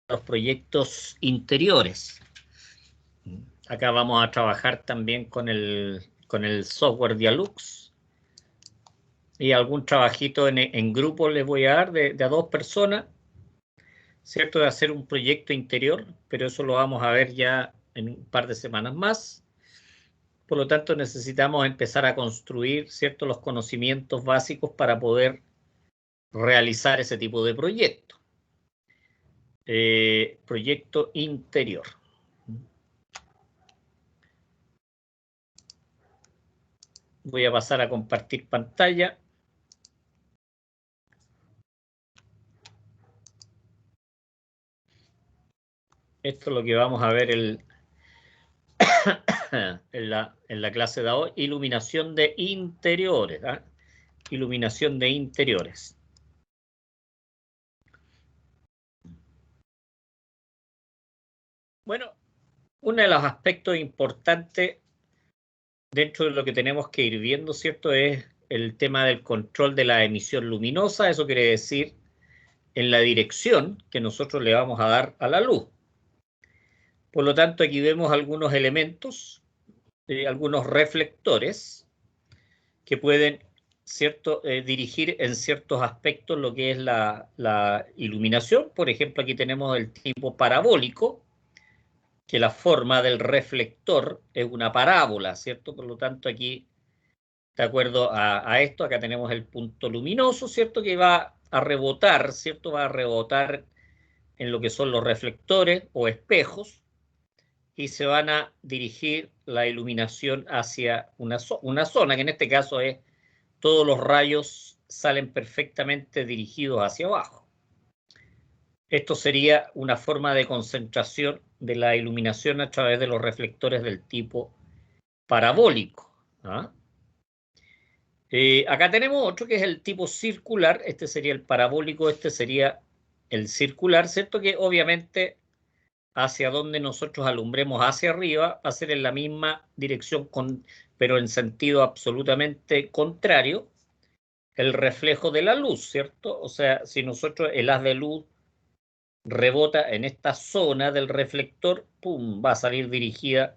los proyectos interiores. Acá vamos a trabajar también con el software Dialux. Y algún trabajito en grupo les voy a dar de a 2 personas, ¿cierto? De hacer un proyecto interior, pero eso lo vamos a ver ya en un par de semanas más. Por lo tanto, necesitamos empezar a construir, ¿cierto?, los conocimientos básicos para poder realizar ese tipo de proyecto. Proyecto interior. Voy a pasar a compartir pantalla. Esto es lo que vamos a ver en la clase de hoy. Iluminación de interiores. ¿eh? Iluminación de interiores. Bueno, uno de los aspectos importantes dentro de lo que tenemos que ir viendo, ¿cierto? Es el tema del control de la emisión luminosa. Eso quiere decir en la dirección que nosotros le vamos a dar a la luz. Por lo tanto, aquí vemos algunos elementos, algunos reflectores que pueden, ¿cierto?, dirigir en ciertos aspectos lo que es la iluminación. Por ejemplo, aquí tenemos el tipo parabólico, que la forma del reflector es una parábola, ¿cierto? Por lo tanto, aquí, de acuerdo a esto, acá tenemos el punto luminoso, ¿cierto? Que va a rebotar, ¿cierto? Va a rebotar en lo que son los reflectores o espejos y se van a dirigir la iluminación hacia una zona, que en este caso es todos los rayos salen perfectamente dirigidos hacia abajo. Esto sería una forma de concentración de la iluminación a través de los reflectores del tipo parabólico. ¿Ah? Acá tenemos otro que es el tipo circular. Este sería el parabólico, este sería el circular, ¿cierto? Que obviamente hacia donde nosotros alumbremos hacia arriba va a ser en la misma dirección, pero en sentido absolutamente contrario, el reflejo de la luz, ¿cierto? O sea, si nosotros el haz de luz rebota en esta zona del reflector, ¡pum!, va a salir dirigida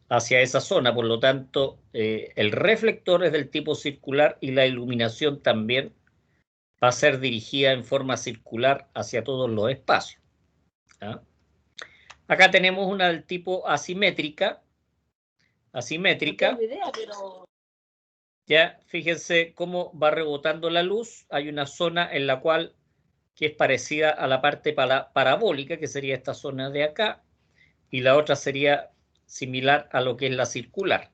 hacia esa zona. Por lo tanto, el reflector es del tipo circular y la iluminación también va a ser dirigida en forma circular hacia todos los espacios. ¿Ah? Acá tenemos una del tipo asimétrica. Asimétrica. No tengo idea, pero... Ya, fíjense cómo va rebotando la luz. Hay una zona en la cual que es parecida a la parte parabólica, que sería esta zona de acá, y la otra sería similar a lo que es la circular.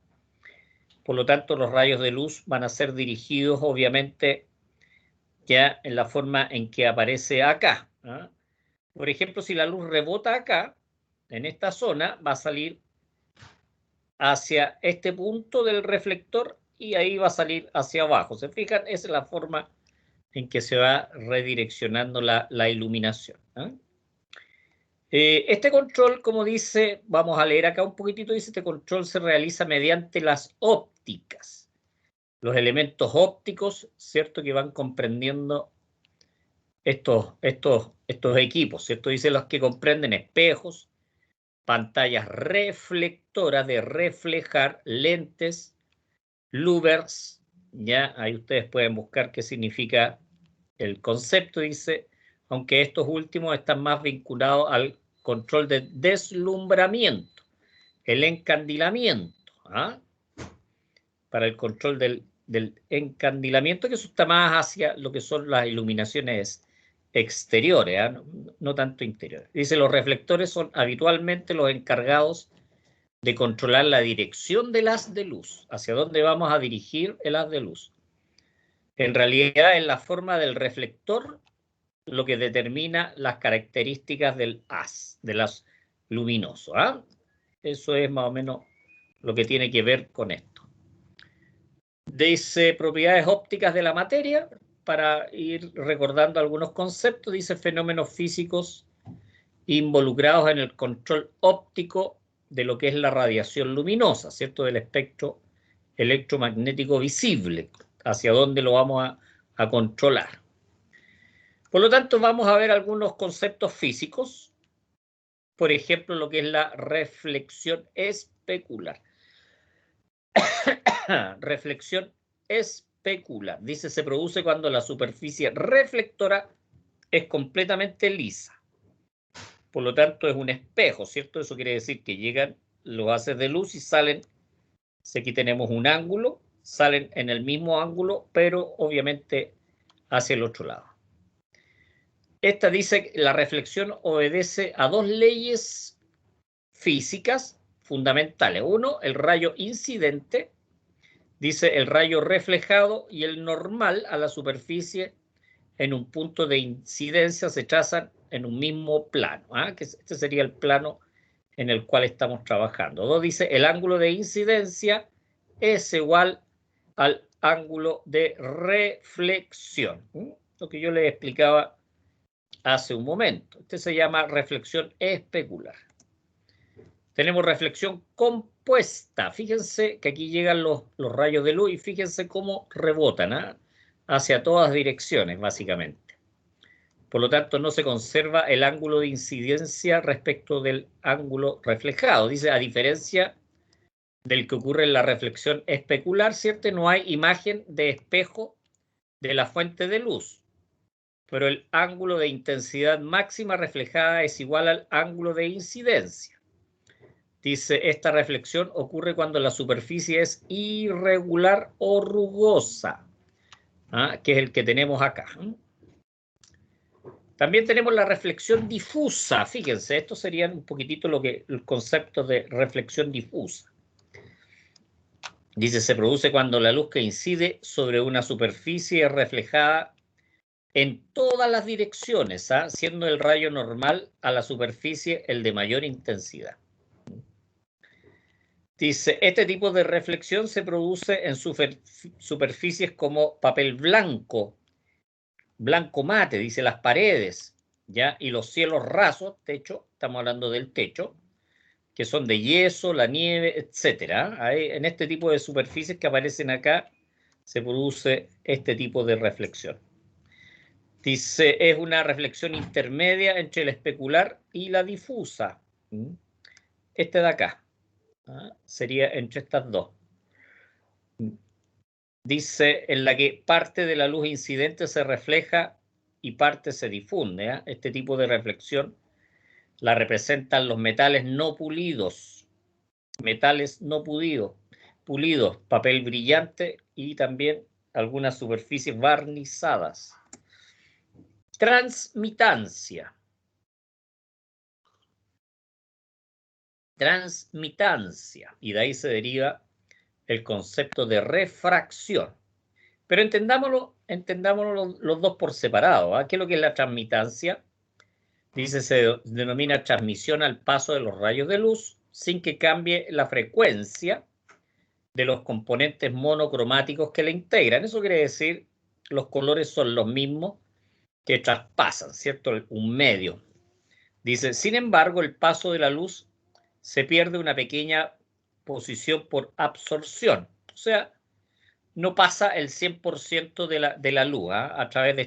Por lo tanto, los rayos de luz van a ser dirigidos, obviamente, ya en la forma en que aparece acá. ¿Ah? Por ejemplo, si la luz rebota acá, en esta zona, va a salir hacia este punto del reflector y ahí va a salir hacia abajo. ¿Se fijan? Esa es la forma en que se va redireccionando la iluminación. ¿Eh? Este control, como dice, vamos a leer acá un poquitito, dice, este control se realiza mediante las ópticas. Los elementos ópticos, ¿cierto?, que van comprendiendo estos equipos, ¿cierto? Dice los que comprenden espejos, pantallas reflectoras de reflejar, lentes, louvers, ya ahí ustedes pueden buscar qué significa el concepto, dice, aunque estos últimos están más vinculados al control de deslumbramiento, el encandilamiento, ¿ah? Para el control del encandilamiento, que eso está más hacia lo que son las iluminaciones exteriores, ¿ah? No tanto interiores. Dice, los reflectores son habitualmente los encargados de controlar la dirección del haz de luz, hacia dónde vamos a dirigir el haz de luz. En realidad es la forma del reflector lo que determina las características del haz luminoso. ¿Ah? Eso es más o menos lo que tiene que ver con esto. Dice propiedades ópticas de la materia, para ir recordando algunos conceptos, dice fenómenos físicos involucrados en el control óptico de lo que es la radiación luminosa, ¿cierto? Del espectro electromagnético visible, hacia dónde lo vamos a controlar. Por lo tanto, vamos a ver algunos conceptos físicos. Por ejemplo, lo que es la reflexión especular. Reflexión especular. Dice, se produce cuando la superficie reflectora es completamente lisa. Por lo tanto, es un espejo, ¿cierto? Eso quiere decir que llegan los haces de luz y salen. Aquí tenemos un ángulo, salen en el mismo ángulo, pero obviamente hacia el otro lado. Esta dice que la reflexión obedece a dos leyes físicas fundamentales. Uno, el rayo incidente, dice el rayo reflejado y el normal a la superficie en un punto de incidencia se trazan en un mismo plano, que este sería el plano en el cual estamos trabajando. Dos, dice el ángulo de incidencia es igual al ángulo de reflexión. Lo que yo les explicaba hace un momento. Este se llama reflexión especular. Tenemos reflexión compuesta. Fíjense que aquí llegan los rayos de luz y fíjense cómo rebotan hacia todas direcciones, básicamente. Por lo tanto, no se conserva el ángulo de incidencia respecto del ángulo reflejado. Dice, a diferencia del que ocurre en la reflexión especular, ¿cierto? No hay imagen de espejo de la fuente de luz, pero el ángulo de intensidad máxima reflejada es igual al ángulo de incidencia. Dice, esta reflexión ocurre cuando la superficie es irregular o rugosa, que es el que tenemos acá. También tenemos la reflexión difusa. Fíjense, esto sería un poquitito el concepto de reflexión difusa. Dice, se produce cuando la luz que incide sobre una superficie es reflejada en todas las direcciones, siendo el rayo normal a la superficie el de mayor intensidad. Dice, este tipo de reflexión se produce en superficies como papel blanco, blanco mate, dice las paredes, ¿ya? Y los cielos rasos, techo, estamos hablando del techo, que son de yeso, la nieve, etcétera. En este tipo de superficies que aparecen acá se produce este tipo de reflexión. Dice, es una reflexión intermedia entre la especular y la difusa. Este de acá sería entre estas dos. Dice, en la que parte de la luz incidente se refleja y parte se difunde. Este tipo de reflexión la representan los metales no pulidos. Metales no pulidos, papel brillante y también algunas superficies barnizadas. Transmitancia. Transmitancia. Y de ahí se deriva el concepto de refracción. Pero entendámoslo los dos por separado. ¿Qué es lo que es la transmitancia? Dice, se denomina transmisión al paso de los rayos de luz sin que cambie la frecuencia de los componentes monocromáticos que la integran. Eso quiere decir, los colores son los mismos que traspasan, ¿cierto? Un medio. Dice, sin embargo, el paso de la luz se pierde una pequeña posición por absorción. O sea, no pasa el 100% de la luz a través de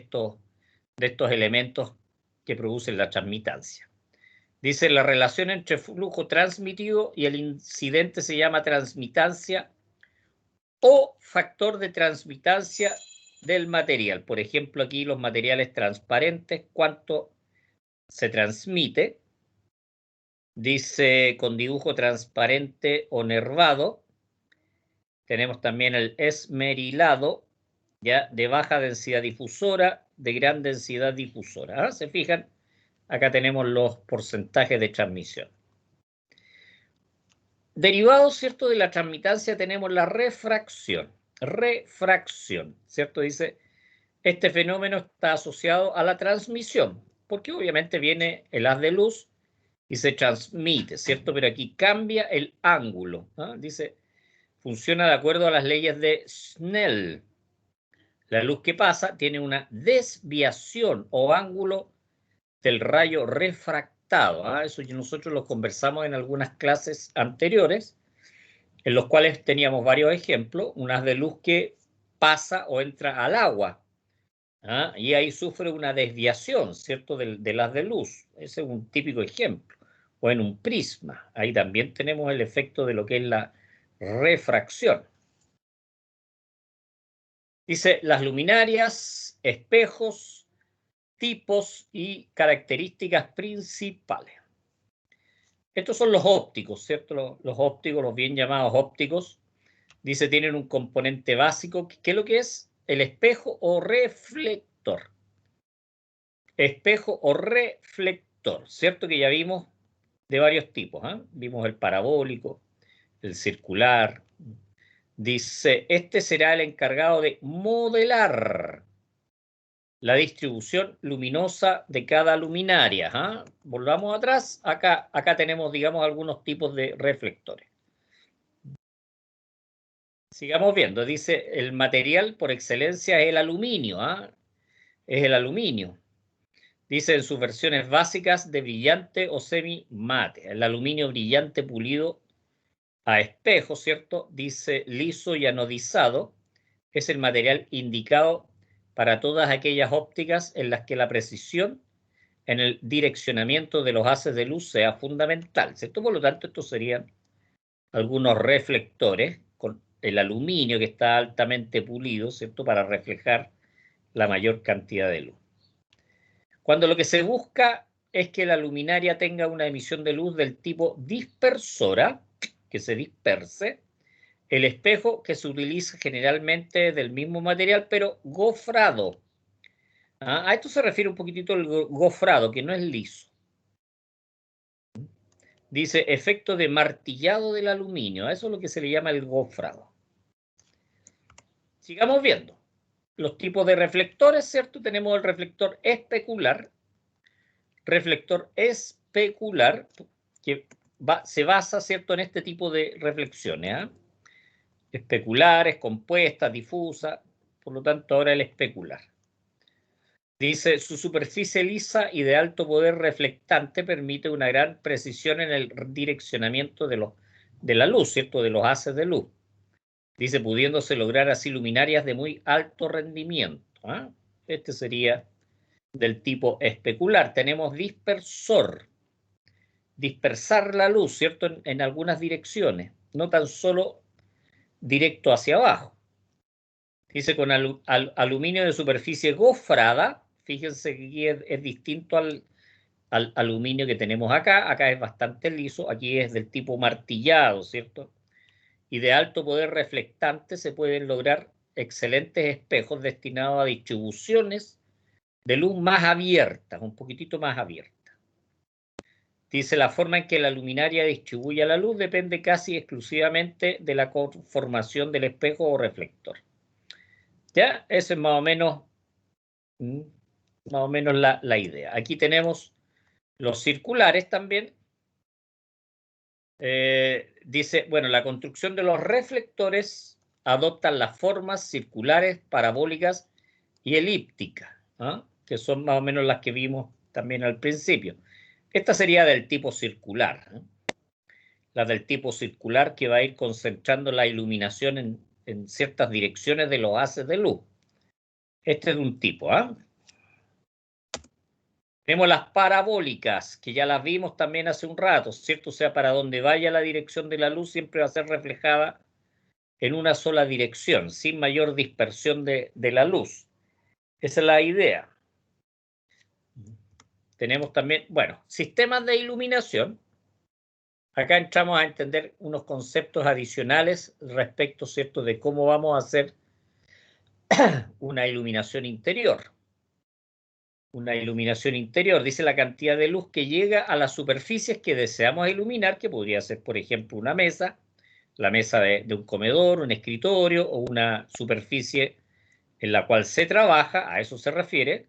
estos elementos que producen la transmitancia. Dice, la relación entre flujo transmitido y el incidente se llama transmitancia o factor de transmitancia del material. Por ejemplo, aquí los materiales transparentes, cuánto se transmite. Dice, con dibujo transparente o nervado. Tenemos también el esmerilado, ya de baja densidad difusora, de gran densidad difusora. ¿Se fijan? Acá tenemos los porcentajes de transmisión. Derivado, ¿cierto?, de la transmitancia tenemos la refracción. Refracción, ¿cierto? Dice, este fenómeno está asociado a la transmisión, porque obviamente viene el haz de luz y se transmite, ¿cierto? Pero aquí cambia el ángulo. Dice, funciona de acuerdo a las leyes de Snell. La luz que pasa tiene una desviación o ángulo del rayo refractado. Eso nosotros lo conversamos en algunas clases anteriores, en los cuales teníamos varios ejemplos. Un haz de luz que pasa o entra al agua. Y ahí sufre una desviación, ¿cierto?, del haz de luz. Ese es un típico ejemplo. O en un prisma, ahí también tenemos el efecto de lo que es la refracción. Dice, las luminarias, espejos, tipos y características principales. Estos son los ópticos, ¿cierto? Los ópticos, los bien llamados ópticos. Dice, tienen un componente básico. ¿Qué es lo que es? El espejo o reflector. Espejo o reflector, ¿cierto? Que ya vimos de varios tipos. Vimos el parabólico, el circular. Dice, este será el encargado de modelar la distribución luminosa de cada luminaria. Volvamos atrás. Acá tenemos, digamos, algunos tipos de reflectores. Sigamos viendo. Dice, el material por excelencia es el aluminio. Es el aluminio. Dice en sus versiones básicas de brillante o semi-mate. El aluminio brillante pulido a espejo, ¿cierto? Dice liso y anodizado. Es el material indicado para todas aquellas ópticas en las que la precisión en el direccionamiento de los haces de luz sea fundamental, ¿cierto? Por lo tanto, estos serían algunos reflectores con el aluminio que está altamente pulido, ¿cierto? Para reflejar la mayor cantidad de luz. Cuando lo que se busca es que la luminaria tenga una emisión de luz del tipo dispersora, que se disperse, el espejo que se utiliza generalmente del mismo material, pero gofrado. A esto se refiere un poquitito el gofrado, que no es liso. Dice efecto de martillado del aluminio. A eso es lo que se le llama el gofrado. Sigamos viendo. Los tipos de reflectores, ¿cierto? Tenemos el reflector especular. Reflector especular, que se basa, ¿cierto?, en este tipo de reflexiones. Especulares, compuestas, difusas. Por lo tanto, ahora el especular. Dice, su superficie lisa y de alto poder reflectante permite una gran precisión en el direccionamiento de la luz, ¿cierto?, de los haces de luz. Dice, pudiéndose lograr así luminarias de muy alto rendimiento. Este sería del tipo especular. Tenemos dispersor. Dispersar la luz, ¿cierto?, en algunas direcciones, no tan solo directo hacia abajo. Dice, con aluminio de superficie gofrada. Fíjense que aquí es distinto al aluminio que tenemos acá. Acá es bastante liso, aquí es del tipo martillado, ¿cierto? Y de alto poder reflectante se pueden lograr excelentes espejos destinados a distribuciones de luz más abiertas, un poquitito más abiertas. Dice, la forma en que la luminaria distribuye la luz depende casi exclusivamente de la conformación del espejo o reflector. ¿Ya? Esa es más o menos la idea. Aquí tenemos los circulares también. Dice, bueno, la construcción de los reflectores adoptan las formas circulares, parabólicas y elípticas, que son más o menos las que vimos también al principio. Esta sería del tipo circular. La del tipo circular que va a ir concentrando la iluminación en ciertas direcciones de los haces de luz. Este es de un tipo. Tenemos las parabólicas, que ya las vimos también hace un rato, ¿cierto? O sea, para donde vaya la dirección de la luz siempre va a ser reflejada en una sola dirección, sin mayor dispersión de la luz. Esa es la idea. Tenemos también, bueno, sistemas de iluminación. Acá entramos a entender unos conceptos adicionales respecto, ¿cierto?, de cómo vamos a hacer una iluminación interior. Una iluminación interior, dice la cantidad de luz que llega a las superficies que deseamos iluminar, que podría ser, por ejemplo, una mesa, la mesa de un comedor, un escritorio o una superficie en la cual se trabaja, a eso se refiere,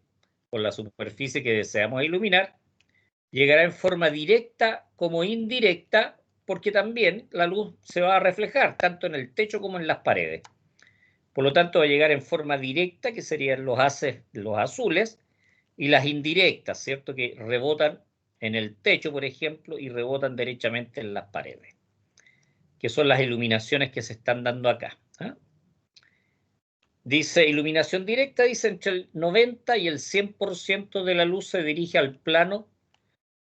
con la superficie que deseamos iluminar, llegará en forma directa como indirecta, porque también la luz se va a reflejar tanto en el techo como en las paredes. Por lo tanto, va a llegar en forma directa, que serían los haces, los azules, y las indirectas, ¿cierto?, que rebotan en el techo, por ejemplo, y rebotan derechamente en las paredes, que son las iluminaciones que se están dando acá. Dice iluminación directa, dice entre el 90 y el 100% de la luz se dirige al plano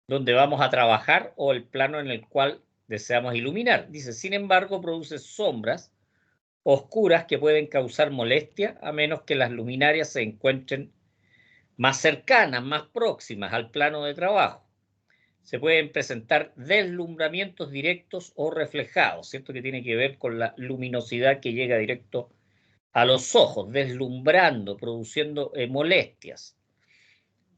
donde vamos a trabajar o el plano en el cual deseamos iluminar. Dice, sin embargo, produce sombras oscuras que pueden causar molestia a menos que las luminarias se encuentren más cercanas, más próximas al plano de trabajo. Se pueden presentar deslumbramientos directos o reflejados, ¿cierto? Que tiene que ver con la luminosidad que llega directo a los ojos, deslumbrando, produciendo molestias.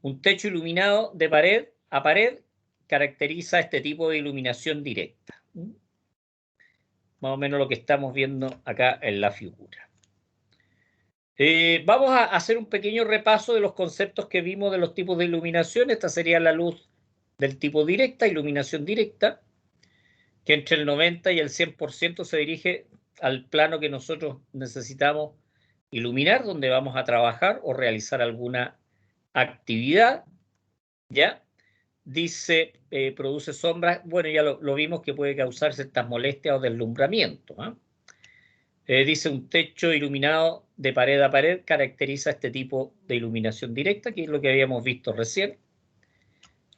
Un techo iluminado de pared a pared caracteriza este tipo de iluminación directa. Más o menos lo que estamos viendo acá en la figura. Vamos a hacer un pequeño repaso de los conceptos que vimos de los tipos de iluminación. Esta sería la luz del tipo directa, iluminación directa, que entre el 90 y el 100% se dirige al plano que nosotros necesitamos iluminar, donde vamos a trabajar o realizar alguna actividad, ¿ya? Dice, produce sombras, bueno, ya lo vimos que puede causar ciertas molestias o deslumbramiento, ¿eh? Dice un techo iluminado de pared a pared caracteriza este tipo de iluminación directa, que es lo que habíamos visto recién.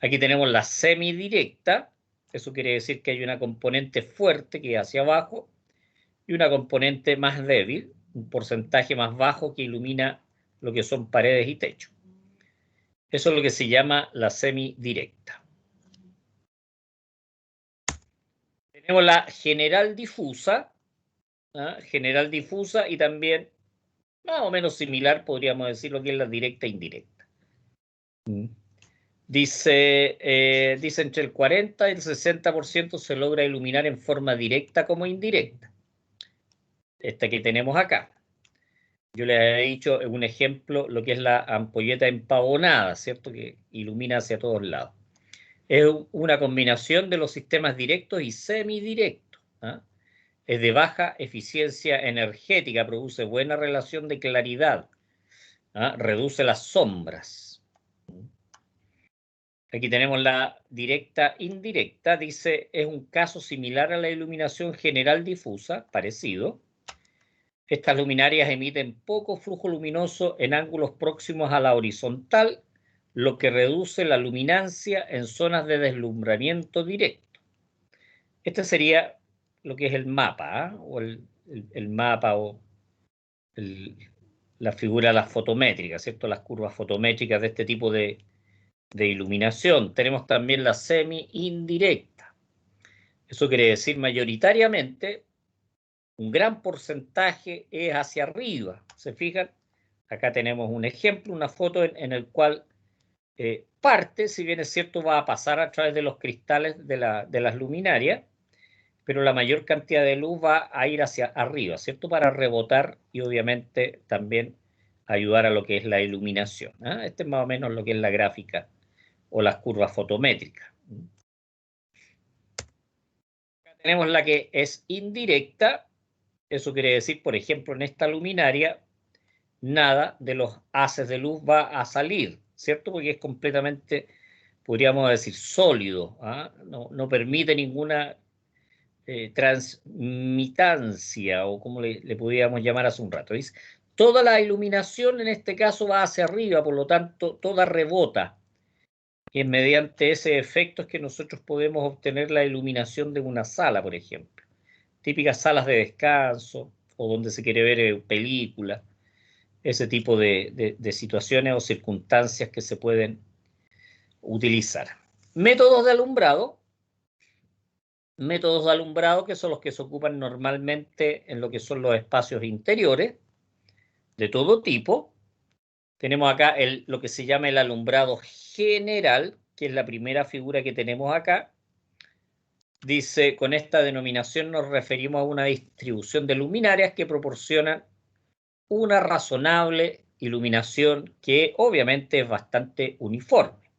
Aquí tenemos la semidirecta, eso quiere decir que hay una componente fuerte que es hacia abajo y una componente más débil, un porcentaje más bajo que ilumina lo que son paredes y techo. Eso es lo que se llama la semidirecta. Tenemos la general difusa, general difusa y también más o menos similar, podríamos decir, lo que es la directa e indirecta. Dice entre el 40 y el 60% se logra iluminar en forma directa como indirecta. Esta que tenemos acá. Yo les he dicho un ejemplo, lo que es la ampolleta empavonada, ¿cierto? Que ilumina hacia todos lados. Es una combinación de los sistemas directos y semidirectos. Es de baja eficiencia energética, produce buena relación de claridad, reduce las sombras. Aquí tenemos la directa indirecta, dice, es un caso similar a la iluminación general difusa, parecido. Estas luminarias emiten poco flujo luminoso en ángulos próximos a la horizontal, lo que reduce la luminancia en zonas de deslumbramiento directo. Este sería lo que es el mapa, o el mapa o la figura, las fotométricas, ¿cierto? Las curvas fotométricas de este tipo de iluminación. Tenemos también la semi-indirecta. Eso quiere decir mayoritariamente un gran porcentaje es hacia arriba. ¿Se fijan? Acá tenemos un ejemplo, una foto en el cual parte, si bien es cierto, va a pasar a través de los cristales de las luminarias, pero la mayor cantidad de luz va a ir hacia arriba, ¿cierto? Para rebotar y obviamente también ayudar a lo que es la iluminación. Este es más o menos lo que es la gráfica o las curvas fotométricas. Acá tenemos la que es indirecta. Eso quiere decir, por ejemplo, en esta luminaria, nada de los haces de luz va a salir, ¿cierto? Porque es completamente, podríamos decir, sólido. No permite ninguna transmitancia, o como le podríamos llamar hace un rato. ¿Veis? Toda la iluminación en este caso va hacia arriba, por lo tanto, toda rebota. Y es mediante ese efecto es que nosotros podemos obtener la iluminación de una sala, por ejemplo. Típicas salas de descanso o donde se quiere ver películas, ese tipo de situaciones o circunstancias que se pueden utilizar. Métodos de alumbrado. Métodos de alumbrado que son los que se ocupan normalmente en lo que son los espacios interiores de todo tipo. Tenemos acá lo que se llama el alumbrado general, que es la primera figura que tenemos acá. Dice, con esta denominación nos referimos a una distribución de luminarias que proporcionan una razonable iluminación que obviamente es bastante uniforme.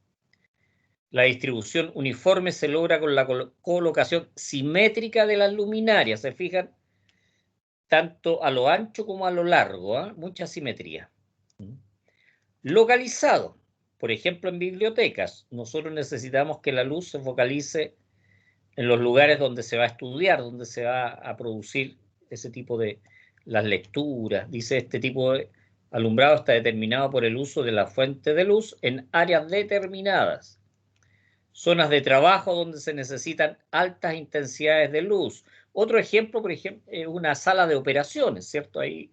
La distribución uniforme se logra con la colocación simétrica de las luminarias, ¿se fijan? Tanto a lo ancho como a lo largo, mucha simetría. Localizado, por ejemplo en bibliotecas, nosotros necesitamos que la luz se focalice en los lugares donde se va a estudiar, donde se va a producir ese tipo de las lecturas. Dice, este tipo de alumbrado está determinado por el uso de la fuente de luz en áreas determinadas. Zonas de trabajo donde se necesitan altas intensidades de luz. Otro ejemplo, por ejemplo, es una sala de operaciones, ¿cierto? Ahí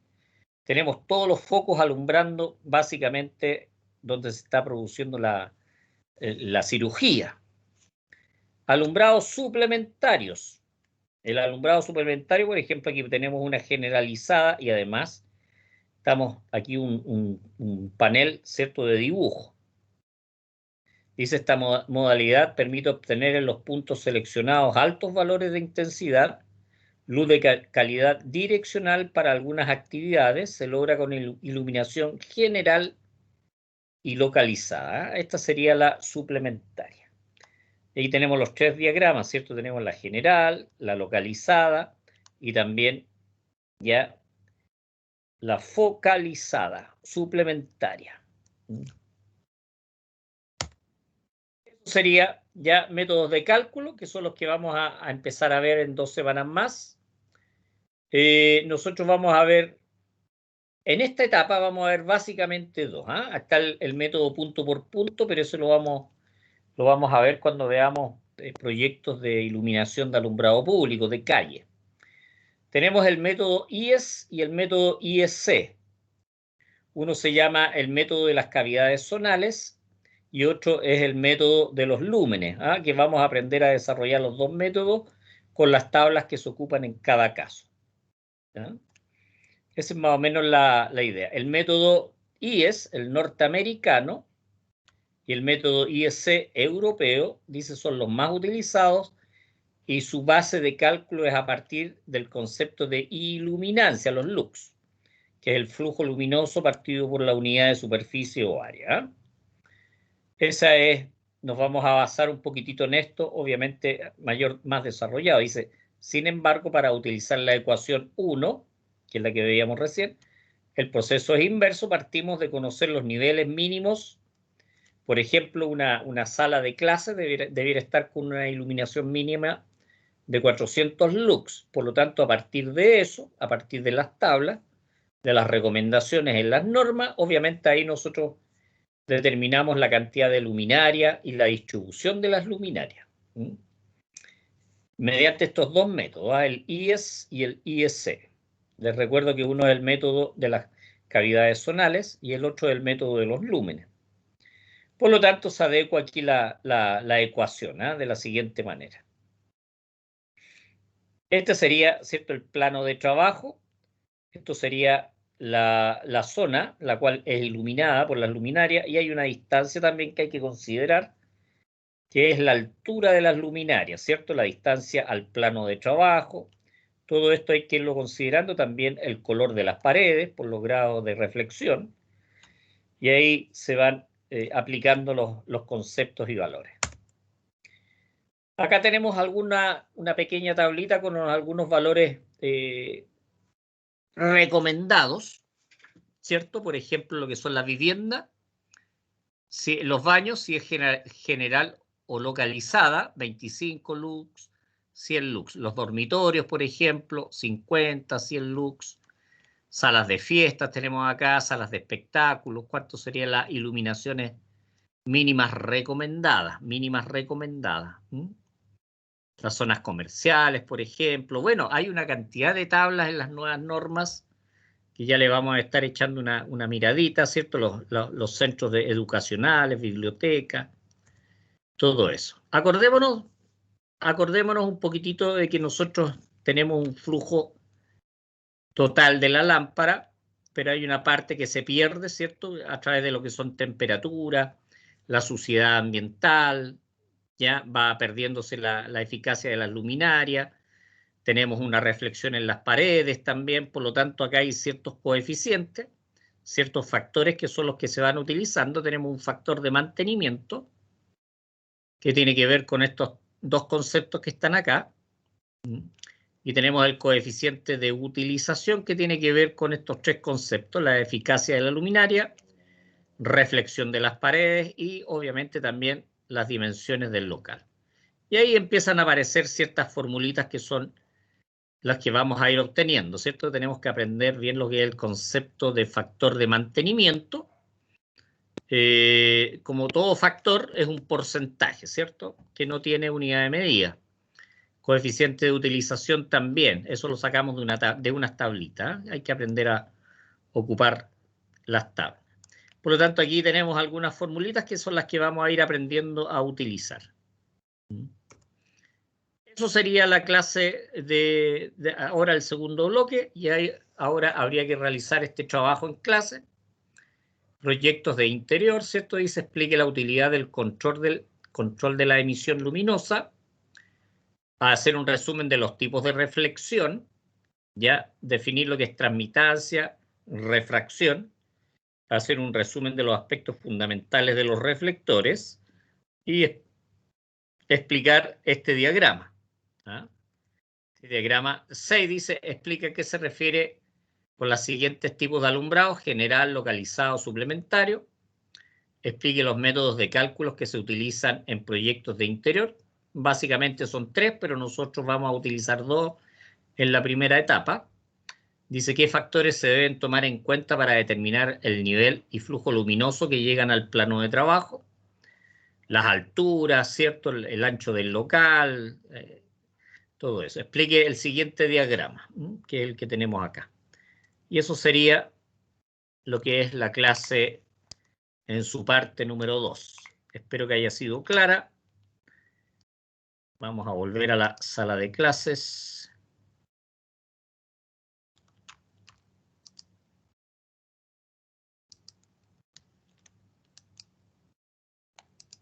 tenemos todos los focos alumbrando básicamente donde se está produciendo la cirugía. Alumbrados suplementarios. El alumbrado suplementario, por ejemplo, aquí tenemos una generalizada y además estamos aquí un panel, ¿cierto?, de dibujo. Dice, esta modalidad permite obtener en los puntos seleccionados altos valores de intensidad, luz de calidad direccional para algunas actividades, se logra con iluminación general y localizada. Esta sería la suplementaria. Ahí tenemos los 3 diagramas, ¿cierto? Tenemos la general, la localizada y también ya la focalizada, suplementaria. Eso sería ya métodos de cálculo, que son los que vamos a empezar a ver en 2 semanas más. Nosotros vamos a ver, en esta etapa vamos a ver básicamente 2. Está el método punto por punto, pero eso lo vamos a ver cuando veamos proyectos de iluminación de alumbrado público, de calle. Tenemos el método IES y el método IEC. Uno se llama el método de las cavidades zonales y otro es el método de los lúmenes, que vamos a aprender a desarrollar los 2 métodos con las tablas que se ocupan en cada caso. Esa es más o menos la idea. El método IES, el norteamericano, y el método IEC europeo, dice, son los más utilizados y su base de cálculo es a partir del concepto de iluminancia, los lux, que es el flujo luminoso partido por la unidad de superficie o área. Esa es, nos vamos a basar un poquitito en esto, obviamente más desarrollado. Dice, sin embargo, para utilizar la ecuación 1, que es la que veíamos recién, el proceso es inverso, partimos de conocer los niveles mínimos. Por ejemplo, una sala de clase debiera estar con una iluminación mínima de 400 lux. Por lo tanto, a partir de eso, a partir de las tablas, de las recomendaciones en las normas, obviamente ahí nosotros determinamos la cantidad de luminaria y la distribución de las luminarias. Mediante estos 2 métodos, el IES y el IEC. Les recuerdo que uno es el método de las cavidades zonales y el otro es el método de los lúmenes. Por lo tanto, se adecua aquí la ecuación de la siguiente manera. Este sería, ¿cierto?, el plano de trabajo. Esto sería la zona, la cual es iluminada por las luminarias, y hay una distancia también que hay que considerar, que es la altura de las luminarias, ¿cierto? La distancia al plano de trabajo. Todo esto hay que irlo considerando, también el color de las paredes por los grados de reflexión, y ahí se van aplicando los conceptos y valores. Acá tenemos una pequeña tablita con algunos valores recomendados, ¿cierto? Por ejemplo, lo que son las viviendas, los baños, si es general o localizada, 25 lux, 100 lux. Los dormitorios, por ejemplo, 50, 100 lux. Salas de fiestas tenemos acá, salas de espectáculos. ¿Cuánto serían las iluminaciones mínimas recomendadas? Las zonas comerciales, por ejemplo. Bueno, hay una cantidad de tablas en las nuevas normas que ya le vamos a estar echando una miradita, ¿cierto? Los centros educacionales, bibliotecas, todo eso. Acordémonos un poquitito de que nosotros tenemos un flujo total de la lámpara, pero hay una parte que se pierde, ¿cierto? A través de lo que son temperaturas, la suciedad ambiental, ya va perdiéndose la eficacia de las luminarias. Tenemos una reflexión en las paredes también, por lo tanto acá hay ciertos coeficientes, ciertos factores que son los que se van utilizando. Tenemos un factor de mantenimiento que tiene que ver con estos 2 conceptos que están acá. Y tenemos el coeficiente de utilización que tiene que ver con estos 3 conceptos, la eficacia de la luminaria, reflexión de las paredes y obviamente también las dimensiones del local. Y ahí empiezan a aparecer ciertas formulitas que son las que vamos a ir obteniendo, ¿cierto? Tenemos que aprender bien lo que es el concepto de factor de mantenimiento. Como todo factor, es un porcentaje, ¿cierto? Que no tiene unidad de medida. Coeficiente de utilización también, eso lo sacamos de unas tablitas. Hay que aprender a ocupar las tablas. Por lo tanto, aquí tenemos algunas formulitas que son las que vamos a ir aprendiendo a utilizar. Eso sería la clase de ahora el segundo bloque, y ahora habría que realizar este trabajo en clase. Proyectos de interior, ¿cierto? Y se explique la utilidad del control de la emisión luminosa, a hacer un resumen de los tipos de reflexión, ya definir lo que es transmitancia, refracción, hacer un resumen de los aspectos fundamentales de los reflectores y explicar este diagrama. ¿Ah? El diagrama 6 dice, explica a qué se refiere con los siguientes tipos de alumbrado: general, localizado, suplementario. Explique los métodos de cálculos que se utilizan en proyectos de interior. Básicamente son 3, pero nosotros vamos a utilizar 2 en la primera etapa. Dice qué factores se deben tomar en cuenta para determinar el nivel y flujo luminoso que llegan al plano de trabajo. Las alturas, ¿cierto? El ancho del local, todo eso. Explique el siguiente diagrama, que es el que tenemos acá. Y eso sería lo que es la clase en su parte número 2. Espero que haya sido clara. Vamos a volver a la sala de clases.